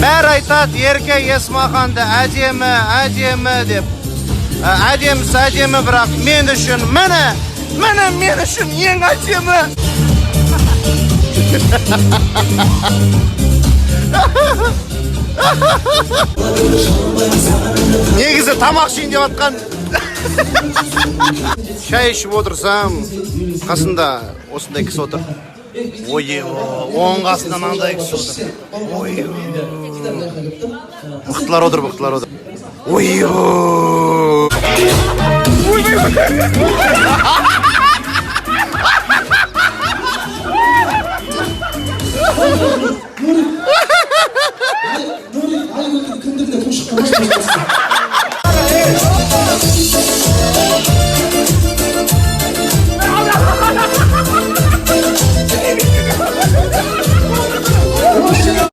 Бәрі айтады, еркек Есмаханды әдемі деп. Әдемісі әдемі, бірақ мен үшін, міне мен үшін ең әдемі. Негізі тамақ ішейін деп атқан. Шай ішіп отырсам, қасында осындай кісі отыр. Оң қасында мынандай кісі отыр. Мықтылар отыр. Ойбай.